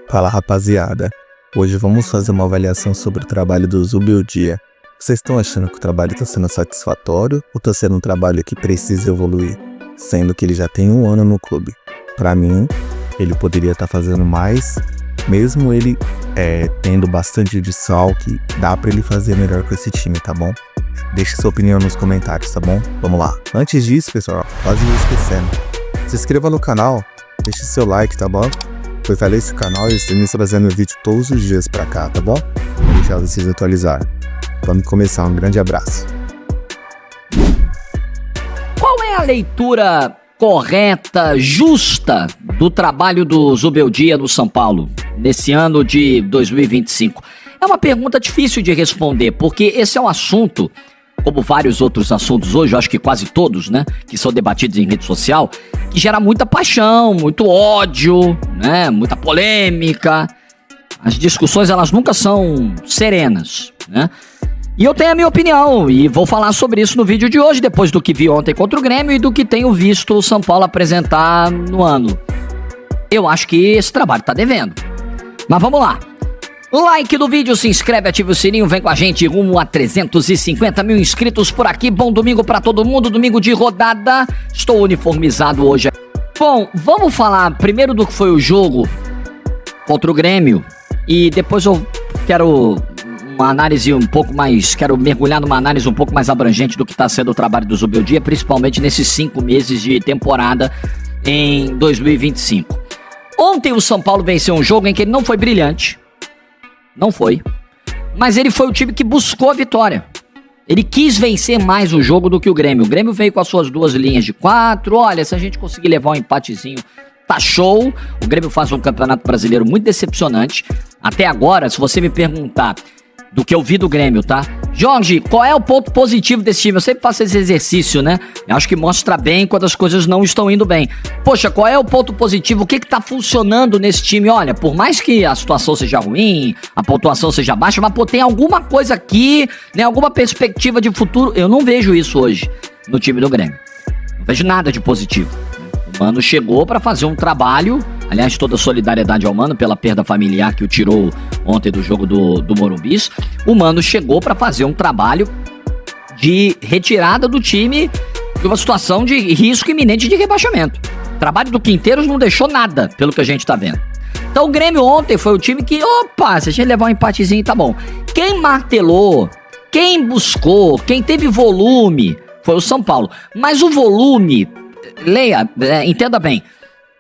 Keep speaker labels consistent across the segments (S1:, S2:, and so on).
S1: Fala rapaziada, hoje vamos fazer uma avaliação sobre o trabalho do Zubeldia. Vocês estão achando que o trabalho está sendo satisfatório ou está sendo um trabalho que precisa evoluir? Sendo que ele já tem 1 ano no clube. Pra mim, ele poderia estar fazendo mais, mesmo ele tendo bastante de sal, que dá pra ele fazer melhor com esse time, tá bom? Deixe sua opinião nos comentários, tá bom? Vamos lá. Antes disso, pessoal, quase me esquecendo. Se inscreva no canal, deixe seu like, tá bom? Fortaleça o canal e estamos trazendo vídeo todos os dias pra cá, tá bom? Vou deixar vocês atualizarem. Vamos começar, um grande abraço.
S2: Qual é a leitura correta, justa do trabalho do Zubeldia no São Paulo nesse ano de 2025? É uma pergunta difícil de responder, porque esse é um assunto, como vários outros assuntos hoje, eu acho que quase todos, né, que são debatidos em rede social, que gera muita paixão, muito ódio, né, muita polêmica. As discussões, elas nunca são serenas, né? E eu tenho a minha opinião e vou falar sobre isso no vídeo de hoje, depois do que vi ontem contra o Grêmio e do que tenho visto o São Paulo apresentar no ano. Eu acho que esse trabalho tá devendo. Mas vamos lá. Like do vídeo, se inscreve, ativa o sininho, vem com a gente rumo a 350 mil inscritos por aqui. Bom domingo pra todo mundo, domingo de rodada. Estou uniformizado hoje. Bom, vamos falar primeiro do que foi o jogo contra o Grêmio e depois eu quero uma análise um pouco mais, quero mergulhar numa análise um pouco mais abrangente do que está sendo o trabalho do Zubeldia, principalmente nesses 5 meses de temporada em 2025. Ontem o São Paulo venceu um jogo em que ele não foi brilhante, não foi, mas ele foi o time que buscou a vitória. Ele quis vencer mais o jogo do que o Grêmio. O Grêmio veio com as suas 2 linhas de 4, olha, se a gente conseguir levar um empatezinho, tá show. O Grêmio faz um campeonato brasileiro muito decepcionante. Até agora, se você me perguntar do que eu vi do Grêmio, tá? Jorge, qual é o ponto positivo desse time? Eu sempre faço esse exercício, né? Eu acho que mostra bem quando as coisas não estão indo bem. Poxa, qual é o ponto positivo? O que tá funcionando nesse time? Olha, por mais que a situação seja ruim, a pontuação seja baixa, mas pô, tem alguma coisa aqui, né? Alguma perspectiva de futuro. Eu não vejo isso hoje no time do Grêmio. Não vejo nada de positivo. O Mano chegou pra fazer um trabalho. Aliás, toda a solidariedade ao Mano pela perda familiar que o tirou ontem do jogo do Morumbis. O Mano chegou para fazer um trabalho de retirada do time de uma situação de risco iminente de rebaixamento. O trabalho do Quinteiros não deixou nada, pelo que a gente tá vendo. Então o Grêmio ontem foi o time que, opa, se a gente levar um empatezinho, tá bom. Quem martelou, quem buscou, quem teve volume, foi o São Paulo. Mas o volume, leia, entenda bem,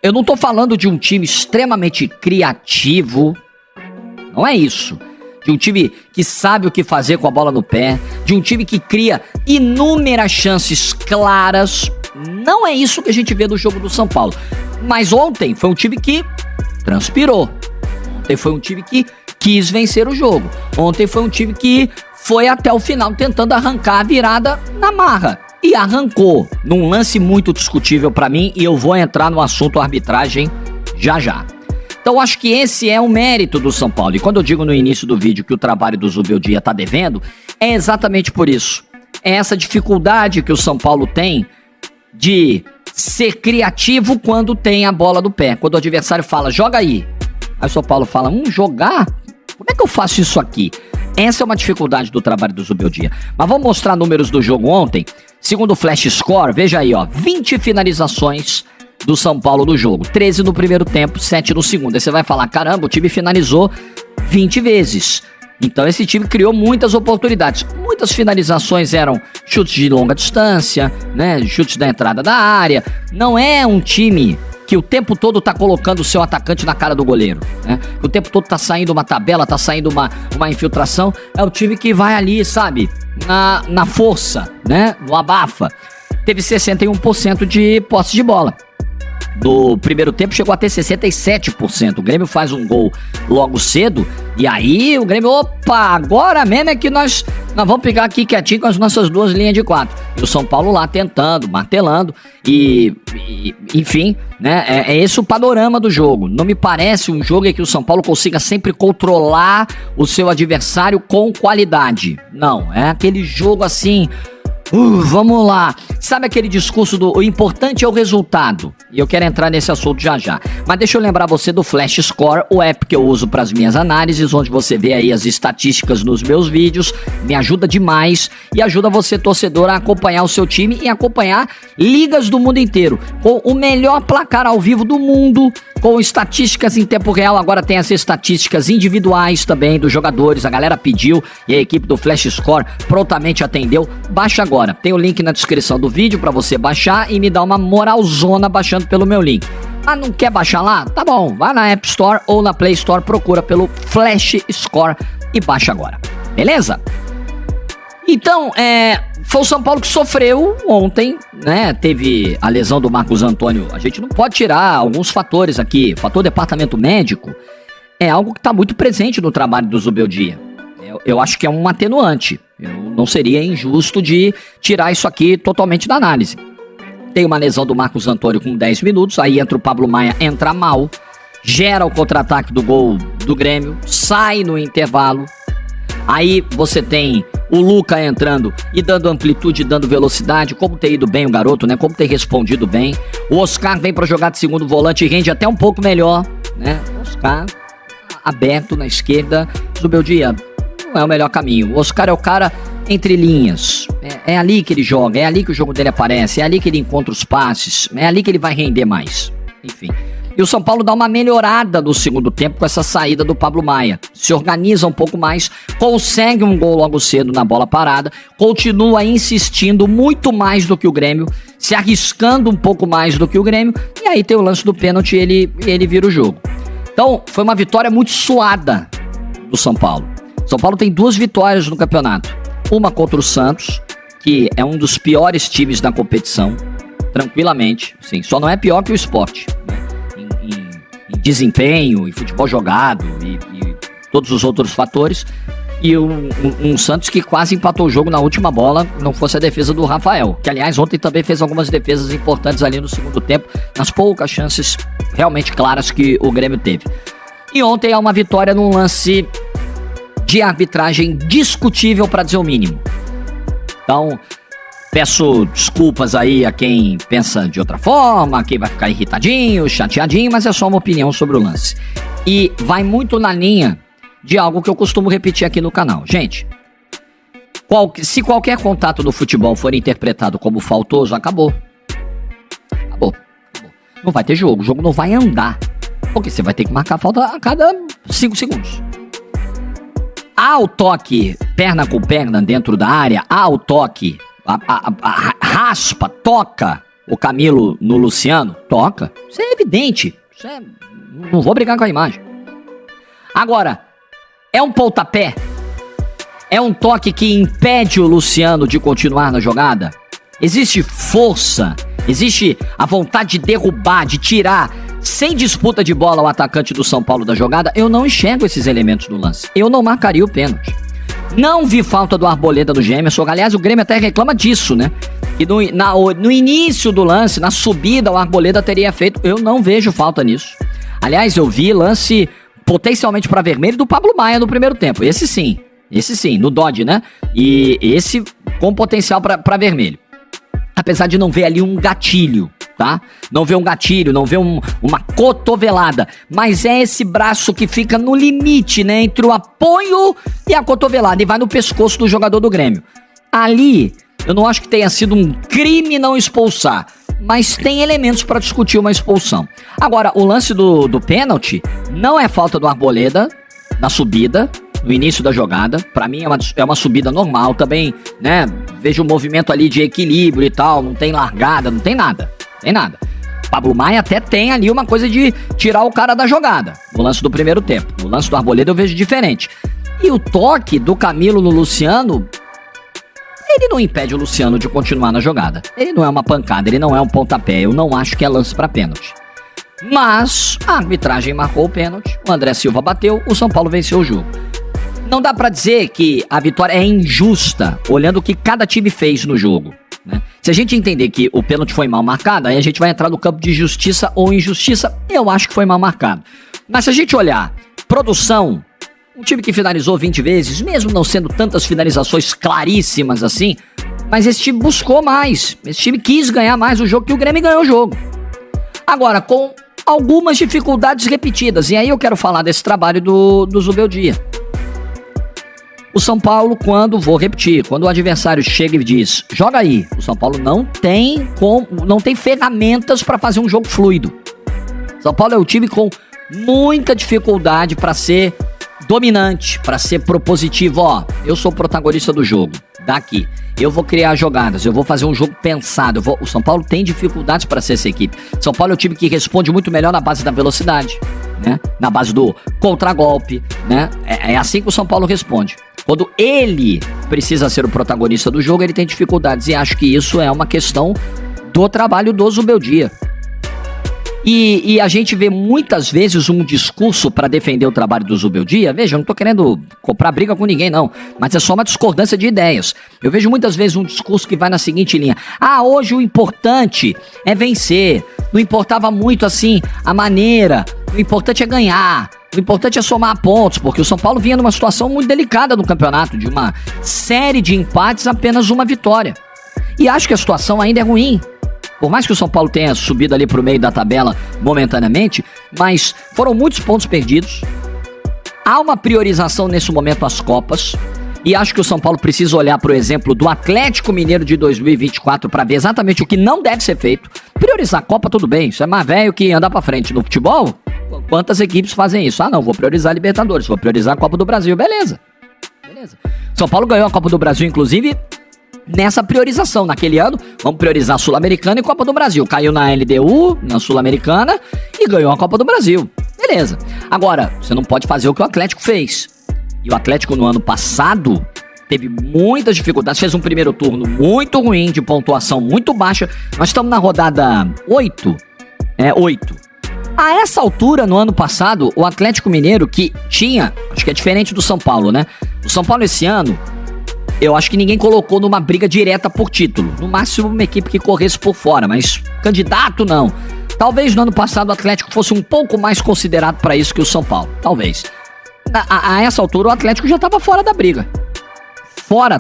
S2: eu não tô falando de um time extremamente criativo, não é isso. De um time que sabe o que fazer com a bola no pé, de um time que cria inúmeras chances claras. Não é isso que a gente vê do jogo do São Paulo. Mas ontem foi um time que transpirou. Ontem foi um time que quis vencer o jogo. Ontem foi um time que foi até o final tentando arrancar a virada na marra. E arrancou num lance muito discutível pra mim, e eu vou entrar no assunto arbitragem já já. Então acho que esse é o mérito do São Paulo. E quando eu digo no início do vídeo que o trabalho do Zubeldia tá devendo, é exatamente por isso. É essa dificuldade que o São Paulo tem de ser criativo quando tem a bola do pé. Quando o adversário fala, joga aí. Aí o São Paulo fala, jogar? Como é que eu faço isso aqui? Essa é uma dificuldade do trabalho do Zubeldia. Mas vamos mostrar números do jogo ontem. Segundo o Flash Score, veja aí, 20 finalizações do São Paulo no jogo. 13 no primeiro tempo, 7 no segundo. Aí você vai falar, caramba, o time finalizou 20 vezes. Então esse time criou muitas oportunidades. Muitas finalizações eram chutes de longa distância, né? Chutes da entrada da área. Não é um time que o tempo todo tá colocando o seu atacante na cara do goleiro, né? O tempo todo tá saindo uma tabela, tá saindo uma infiltração. É o time que vai ali, sabe, na força, né? No abafa. Teve 61% de posse de bola. No primeiro tempo chegou a ter 67%. O Grêmio faz um gol logo cedo. E aí o Grêmio, opa, agora mesmo é que nós vamos pegar aqui quietinho com as nossas 2 linhas de 4. E o São Paulo lá tentando, martelando. Enfim, né? É esse o panorama do jogo. Não me parece um jogo em que o São Paulo consiga sempre controlar o seu adversário com qualidade. Não, é aquele jogo assim, Vamos lá. Sabe aquele discurso do o importante é o resultado? E eu quero entrar nesse assunto já já. Mas deixa eu lembrar você do Flash Score, o app que eu uso para as minhas análises, onde você vê aí as estatísticas nos meus vídeos. Me ajuda demais e ajuda você, torcedor, a acompanhar o seu time e acompanhar ligas do mundo inteiro. Com o melhor placar ao vivo do mundo, com estatísticas em tempo real. Agora tem as estatísticas individuais também dos jogadores. A galera pediu e a equipe do Flash Score prontamente atendeu. Baixa agora. Tem o link na descrição do vídeo para você baixar e me dar uma moralzona baixando pelo meu link. Mas não quer baixar lá? Tá bom, vai na App Store ou na Play Store, procura pelo Flash Score e baixa agora. Beleza? Então, foi o São Paulo que sofreu ontem, né? Teve a lesão do Marcos Antônio. A gente não pode tirar alguns fatores aqui. O fator departamento médico é algo que está muito presente no trabalho do Zubeldia. Eu acho que é um atenuante. Eu não seria injusto de tirar isso aqui totalmente da análise. Tem uma lesão do Marcos Antônio com 10 minutos, aí entra o Pablo Maia, entra mal, gera o contra-ataque do gol do Grêmio, sai no intervalo. Aí você tem o Luca entrando e dando amplitude, dando velocidade, como ter ido bem o garoto, né? Como ter respondido bem. O Oscar vem para jogar de segundo volante e rende até um pouco melhor, né? O Oscar aberto na esquerda, Zubeldia não é o melhor caminho. O Oscar é o cara entre linhas. É ali que ele joga, é ali que o jogo dele aparece, é ali que ele encontra os passes, é ali que ele vai render mais. Enfim. E o São Paulo dá uma melhorada no segundo tempo com essa saída do Pablo Maia. Se organiza um pouco mais, consegue um gol logo cedo na bola parada, continua insistindo muito mais do que o Grêmio, se arriscando um pouco mais do que o Grêmio, e aí tem o lance do pênalti e ele vira o jogo. Então, foi uma vitória muito suada do São Paulo. São Paulo tem 2 vitórias no campeonato. Uma contra o Santos, que é um dos piores times da competição, tranquilamente. Sim, só não é pior que o Sport, né? Em desempenho, em futebol jogado e todos os outros fatores. E um Santos que quase empatou o jogo na última bola, não fosse a defesa do Rafael. Que, aliás, ontem também fez algumas defesas importantes ali no segundo tempo, nas poucas chances realmente claras que o Grêmio teve. E ontem é uma vitória num lance de arbitragem discutível, para dizer o mínimo. Então, peço desculpas aí a quem pensa de outra forma, quem vai ficar irritadinho, chateadinho, mas é só uma opinião sobre o lance. E vai muito na linha de algo que eu costumo repetir aqui no canal. Gente, se qualquer contato do futebol for interpretado como faltoso, acabou. Acabou. Não vai ter jogo, o jogo não vai andar. Porque você vai ter que marcar falta a cada 5 segundos. Há o toque perna com perna dentro da área, há o toque, raspa, toca o Camilo no Luciano, toca. Isso é evidente, não vou brigar com a imagem. Agora, é um pontapé? É um toque que impede o Luciano de continuar na jogada? Existe força, existe a vontade de derrubar, de tirar, sem disputa de bola, o atacante do São Paulo da jogada? Eu não enxergo esses elementos no lance. Eu não marcaria o pênalti. Não vi falta do Arboleda do Gemerson. Aliás, o Grêmio até reclama disso, né? Que no início do lance, na subida, o Arboleda teria feito. Eu não vejo falta nisso. Aliás, eu vi lance potencialmente para vermelho do Pablo Maia no primeiro tempo. Esse sim, no Dodge, né? E esse com potencial para vermelho. Apesar de não ver ali um gatilho, tá? Não ver um gatilho, não ver uma cotovelada. Mas é esse braço que fica no limite, né? Entre o apoio e a cotovelada. E vai no pescoço do jogador do Grêmio. Ali, eu não acho que tenha sido um crime não expulsar. Mas tem elementos para discutir uma expulsão. Agora, o lance do pênalti não é falta do Arboleda na subida, no início da jogada. Pra mim é uma subida normal também, né? Vejo um movimento ali de equilíbrio e tal, não tem largada, não tem nada. Pablo Maia até tem ali uma coisa de tirar o cara da jogada, no lance do primeiro tempo. No lance do Arboleda eu vejo diferente. E o toque do Camilo no Luciano, ele não impede o Luciano de continuar na jogada. Ele não é uma pancada, ele não é um pontapé. Eu não acho que é lance pra pênalti. Mas a arbitragem marcou o pênalti, o André Silva bateu, o São Paulo venceu o jogo. Não dá pra dizer que a vitória é injusta, olhando o que cada time fez no jogo, né? Se a gente entender que o pênalti foi mal marcado, aí a gente vai entrar no campo de justiça ou injustiça. Eu acho que foi mal marcado. Mas se a gente olhar produção, um time que finalizou 20 vezes, mesmo não sendo tantas finalizações claríssimas assim, Mas esse time buscou mais. Esse time quis ganhar mais o jogo que o Grêmio ganhou o jogo. Agora, com algumas dificuldades repetidas. E aí eu quero falar desse trabalho do Zubeldia. O São Paulo, quando o adversário chega e diz, joga aí, o São Paulo não tem ferramentas para fazer um jogo fluido. São Paulo é o time com muita dificuldade para ser dominante, para ser propositivo. Ó, eu sou o protagonista do jogo, daqui. Eu vou criar jogadas, eu vou fazer um jogo pensado. O São Paulo tem dificuldades para ser essa equipe. São Paulo é o time que responde muito melhor na base da velocidade, né? Na base do contragolpe, né? É assim que o São Paulo responde. Quando ele precisa ser o protagonista do jogo, ele tem dificuldades. E acho que isso é uma questão do trabalho do Zubeldia. E a gente vê muitas vezes um discurso para defender o trabalho do Zubeldia. Veja, eu não tô querendo comprar briga com ninguém, não. Mas é só uma discordância de ideias. Eu vejo muitas vezes um discurso que vai na seguinte linha. Hoje o importante é vencer. Não importava muito, assim, a maneira. O importante é ganhar. O importante é somar pontos, porque o São Paulo vinha numa situação muito delicada no campeonato. De uma série de empates, apenas uma vitória. E acho que a situação ainda é ruim. Por mais que o São Paulo tenha subido ali pro meio da tabela momentaneamente, mas foram muitos pontos perdidos. Há uma priorização nesse momento às Copas. E acho que o São Paulo precisa olhar pro exemplo do Atlético Mineiro de 2024 para ver exatamente o que não deve ser feito. Priorizar a Copa, tudo bem, isso é mais velho que andar pra frente. No futebol, quantas equipes fazem isso? Não, vou priorizar a Libertadores, vou priorizar a Copa do Brasil, beleza. São Paulo ganhou a Copa do Brasil, inclusive, nessa priorização. Naquele ano, vamos priorizar a Sul-Americana e Copa do Brasil. Caiu na LDU, na Sul-Americana, e ganhou a Copa do Brasil. Beleza. Agora, você não pode fazer o que o Atlético fez. E o Atlético, no ano passado, teve muitas dificuldades. Fez um primeiro turno muito ruim, de pontuação muito baixa. Nós estamos na rodada 8. 8. A essa altura, no ano passado, o Atlético Mineiro, que tinha... Acho que é diferente do São Paulo, né? O São Paulo, esse ano... Eu acho que ninguém colocou numa briga direta por título. No máximo uma equipe que corresse por fora, mas candidato não. Talvez no ano passado o Atlético fosse um pouco mais considerado para isso que o São Paulo. Talvez. A essa altura o Atlético já estava fora da briga.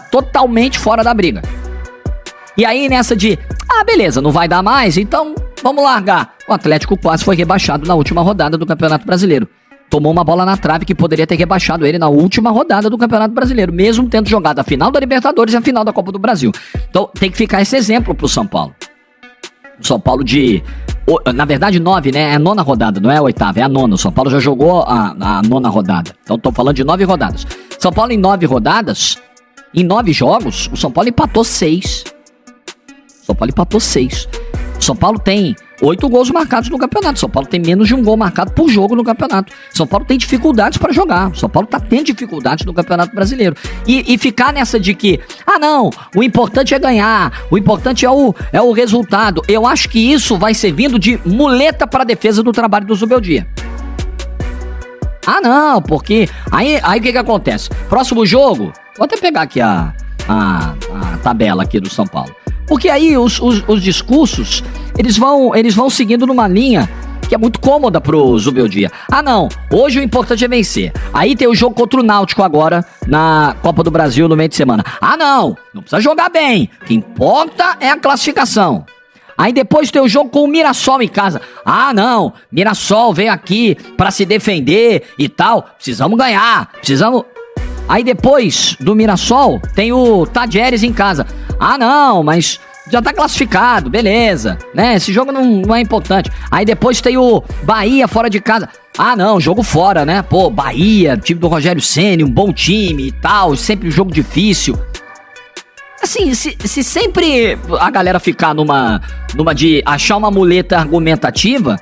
S2: Totalmente fora da briga. E aí nessa de, beleza, não vai dar mais, então vamos largar. O Atlético quase foi rebaixado na última rodada do Campeonato Brasileiro. Tomou uma bola na trave que poderia ter rebaixado ele na última rodada do Campeonato Brasileiro, mesmo tendo jogado a final da Libertadores e a final da Copa do Brasil. Então tem que ficar esse exemplo pro São Paulo. O São Paulo na verdade 9, né? É a 9ª rodada, não é a 8ª, é a 9ª. O São Paulo já jogou a 9ª rodada. Então tô falando de 9 rodadas. São Paulo em 9 rodadas, em 9 jogos, o São Paulo empatou 6. O São Paulo tem 8 gols marcados no campeonato. São Paulo tem menos de um gol marcado por jogo no campeonato. São Paulo tem dificuldades para jogar. São Paulo tá tendo dificuldades no Campeonato Brasileiro. E ficar nessa de que, não, o importante é ganhar, o importante é o resultado. Eu acho que isso vai servindo de muleta para a defesa do trabalho do Zubeldia. Não, porque aí o que acontece? Próximo jogo, vou até pegar aqui a tabela aqui do São Paulo. Porque aí os discursos, eles vão seguindo numa linha que é muito cômoda pro Zubeldia. Não, hoje o importante é vencer. Aí tem o jogo contra o Náutico agora, na Copa do Brasil, no meio de semana. Não precisa jogar bem. O que importa é a classificação. Aí depois tem o jogo com o Mirassol em casa. Não, Mirassol vem aqui pra se defender e tal. Precisamos ganhar, Aí depois do Mirassol tem o Tadieres em casa. Não, mas já tá classificado, beleza, né? Esse jogo não é importante. Aí depois tem o Bahia fora de casa. Não, jogo fora, né? Pô, Bahia, time do Rogério Ceni, um bom time e tal, sempre um jogo difícil. Assim, se sempre a galera ficar numa de achar uma muleta argumentativa,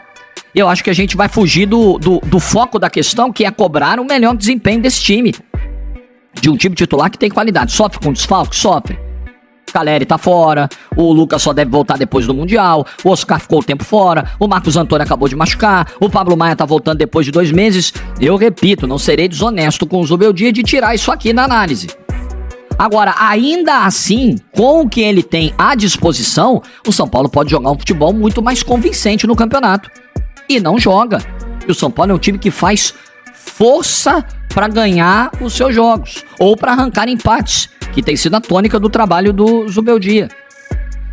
S2: eu acho que a gente vai fugir do foco da questão, que é cobrar o melhor desempenho desse time. De um time titular que tem qualidade. Sofre com desfalque? Sofre. Caleri tá fora, o Lucas só deve voltar depois do Mundial, o Oscar ficou o tempo fora, o Marcos Antônio acabou de machucar, o Pablo Maia tá voltando depois de 2 meses. Eu repito, não serei desonesto com o Zubeldia de tirar isso aqui na análise. Agora, ainda assim, com o que ele tem à disposição, o São Paulo pode jogar um futebol muito mais convincente no campeonato. E não joga. E o São Paulo é um time que faz força para ganhar os seus jogos, ou para arrancar empates, que tem sido a tônica do trabalho do Zubeldia.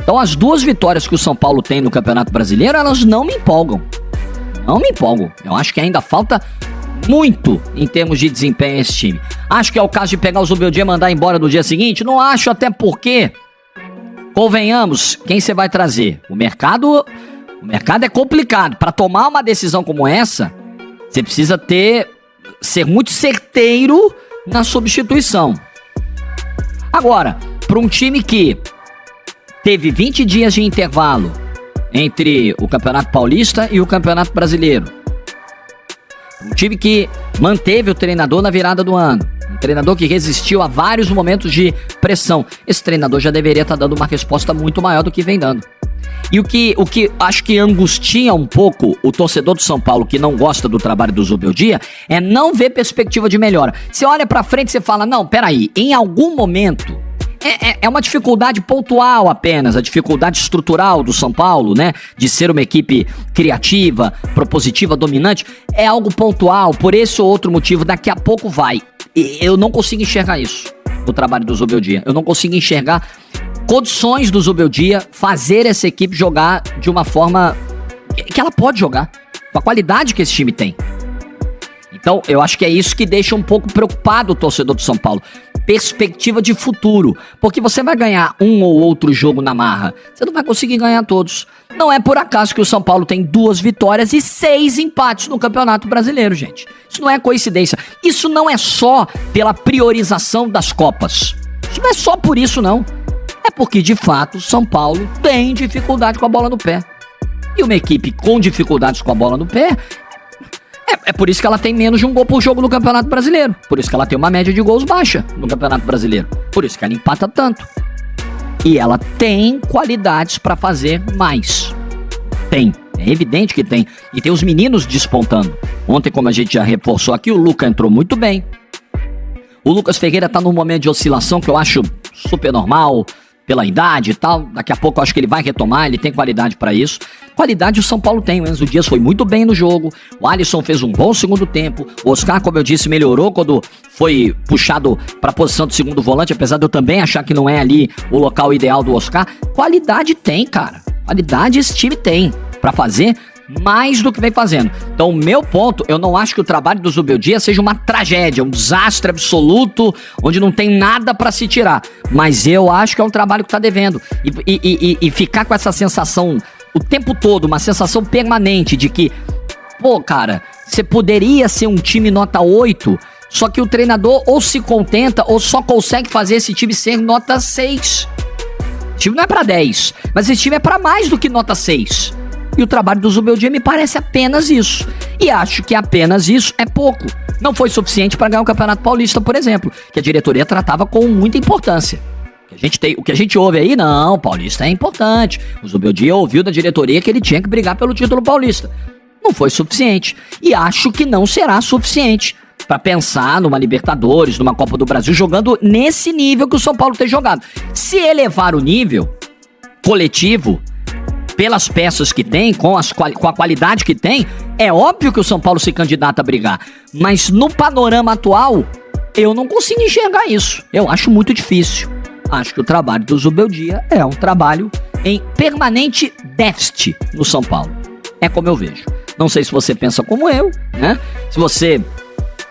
S2: Então as 2 vitórias que o São Paulo tem no Campeonato Brasileiro, elas não me empolgam. Não me empolgam. Eu acho que ainda falta muito em termos de desempenho esse time. Acho que é o caso de pegar o Zubeldia e mandar embora no dia seguinte? Não acho, até porque, convenhamos, quem você vai trazer? O mercado é complicado. Para tomar uma decisão como essa, você precisa ser muito certeiro na substituição. Agora, para um time que teve 20 dias de intervalo entre o Campeonato Paulista e o Campeonato Brasileiro, um time que manteve o treinador na virada do ano, um treinador que resistiu a vários momentos de pressão, esse treinador já deveria estar dando uma resposta muito maior do que vem dando. E o que acho que angustia um pouco o torcedor do São Paulo que não gosta do trabalho do Zubeldia é não ver perspectiva de melhora. Você olha pra frente e você fala, não, peraí, em algum momento, é uma dificuldade pontual apenas, a dificuldade estrutural do São Paulo, né, de ser uma equipe criativa, propositiva, dominante, é algo pontual, por esse ou outro motivo, daqui a pouco vai. Eu não consigo enxergar isso no trabalho do Zubeldia, eu não consigo enxergar condições do Zubeldia fazer essa equipe jogar de uma forma que ela pode jogar, com a qualidade que esse time tem. Então, eu acho que é isso que deixa um pouco preocupado o torcedor do São Paulo. Perspectiva de futuro. Porque você vai ganhar um ou outro jogo na marra. Você não vai conseguir ganhar todos. Não é por acaso que o São Paulo tem 2 vitórias e 6 empates no Campeonato Brasileiro, gente. Isso não é coincidência. Isso não é só pela priorização das Copas. Isso não é só por isso, não. É porque, de fato, o São Paulo tem dificuldade com a bola no pé. E uma equipe com dificuldades com a bola no pé... É por isso que ela tem menos de um gol por jogo no Campeonato Brasileiro. Por isso que ela tem uma média de gols baixa no Campeonato Brasileiro. Por isso que ela empata tanto. E ela tem qualidades pra fazer mais. Tem. É evidente que tem. E tem os meninos despontando. Ontem, como a gente já reforçou aqui, o Lucas entrou muito bem. O Lucas Ferreira tá num momento de oscilação que eu acho super normal, pela idade e tal. Daqui a pouco eu acho que ele vai retomar, ele tem qualidade pra isso. Qualidade o São Paulo tem, o Enzo Dias foi muito bem no jogo, o Alisson fez um bom segundo tempo, o Oscar, como eu disse, melhorou quando foi puxado pra posição de segundo volante, apesar de eu também achar que não é ali o local ideal do Oscar. Qualidade tem, cara, qualidade esse time tem pra fazer mais do que vem fazendo. Então o meu ponto, eu não acho que o trabalho do Zubeldia seja uma tragédia, um desastre absoluto, onde não tem nada pra se tirar, mas eu acho que é um trabalho que tá devendo, e ficar com essa sensação o tempo todo, uma sensação permanente de que, pô, cara, você poderia ser um time nota 8, só que o treinador ou se contenta ou só consegue fazer esse time ser nota 6. O time não é pra 10, mas esse time é pra mais do que nota 6. E o trabalho do Zubeldia me parece apenas isso. E acho que apenas isso é pouco. Não foi suficiente para ganhar o Campeonato Paulista, por exemplo, que a diretoria tratava com muita importância. O que a gente ouve aí, não, Paulista é importante. O Zubeldia ouviu da diretoria que ele tinha que brigar pelo título paulista. Não foi suficiente. E acho que não será suficiente para pensar numa Libertadores, numa Copa do Brasil, jogando nesse nível que o São Paulo tem jogado. Se elevar o nível coletivo, pelas peças que tem, com a qualidade que tem, é óbvio que o São Paulo se candidata a brigar. Mas no panorama atual, eu não consigo enxergar isso. Eu acho muito difícil. Acho que o trabalho do Zubeldia é um trabalho em permanente déficit no São Paulo. É como eu vejo. Não sei se você pensa como eu, né? Se você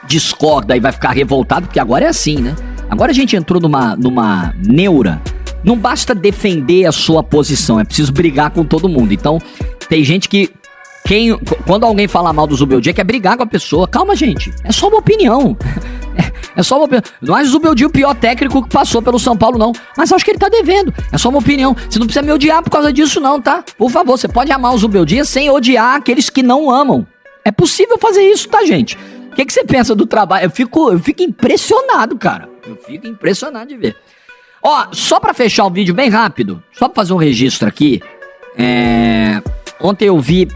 S2: discorda e vai ficar revoltado, porque agora é assim, né? Agora a gente entrou numa neura. Não basta defender a sua posição, é preciso brigar com todo mundo. Então, tem gente que... quando alguém fala mal do Zubeldia, quer brigar com a pessoa. Calma, gente. É só uma opinião. É só uma opinião. Não acho o Zubeldia o pior técnico que passou pelo São Paulo, não. Mas acho que ele tá devendo. É só uma opinião. Você não precisa me odiar por causa disso, não, tá? Por favor, você pode amar o Zubeldia sem odiar aqueles que não amam. É possível fazer isso, tá, gente? O que você pensa do trabalho? Eu fico impressionado, cara. Eu fico impressionado de ver. Ó, só pra fechar o vídeo bem rápido, só pra fazer um registro aqui. Ontem eu vi...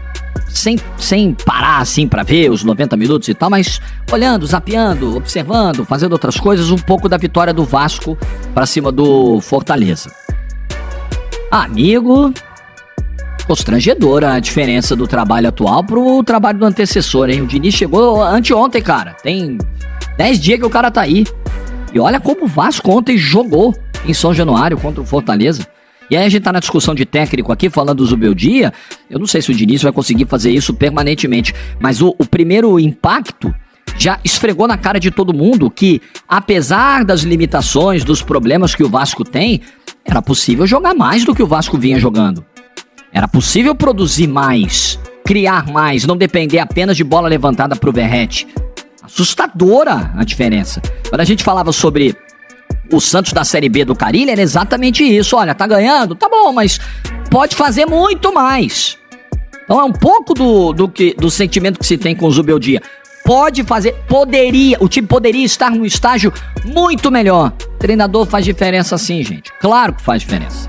S2: Sem parar assim pra ver os 90 minutos e tal, mas olhando, zapeando, observando, fazendo outras coisas, um pouco da vitória do Vasco pra cima do Fortaleza. Amigo, constrangedora a diferença do trabalho atual pro trabalho do antecessor, hein? O Diniz chegou anteontem, cara. Tem 10 dias que o cara tá aí. E olha como o Vasco ontem jogou em São Januário contra o Fortaleza. E aí a gente tá na discussão de técnico aqui, falando do Zubeldia. Eu não sei se o Diniz vai conseguir fazer isso permanentemente, mas o primeiro impacto já esfregou na cara de todo mundo que, apesar das limitações, dos problemas que o Vasco tem, era possível jogar mais do que o Vasco vinha jogando. Era possível produzir mais, criar mais, não depender apenas de bola levantada pro Verratti. Assustadora a diferença. Quando a gente falava sobre o Santos da Série B do Carille, era exatamente isso. Olha, tá ganhando? Tá bom, mas pode fazer muito mais. Então é um pouco do sentimento que se tem com o Zubeldia. Pode fazer, poderia, o time poderia estar num estágio muito melhor. O treinador faz diferença sim, gente. Claro que faz diferença.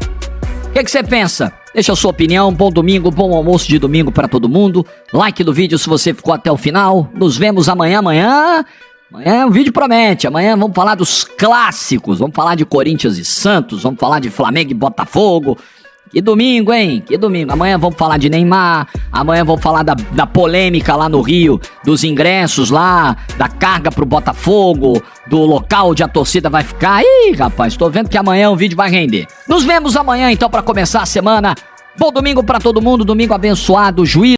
S2: O que você pensa? Deixa a sua opinião. Bom domingo, bom almoço de domingo pra todo mundo. Like do vídeo se você ficou até o final. Nos vemos amanhã. Amanhã o vídeo promete. Amanhã vamos falar dos clássicos. Vamos falar de Corinthians e Santos. Vamos falar de Flamengo e Botafogo. Que domingo, hein? Que domingo. Amanhã vamos falar de Neymar. Amanhã vamos falar da polêmica lá no Rio, dos ingressos lá, da carga pro Botafogo, do local onde a torcida vai ficar. Ih, rapaz, tô vendo que amanhã o vídeo vai render. Nos vemos amanhã, então, pra começar a semana. Bom domingo pra todo mundo. Domingo abençoado. Juízo.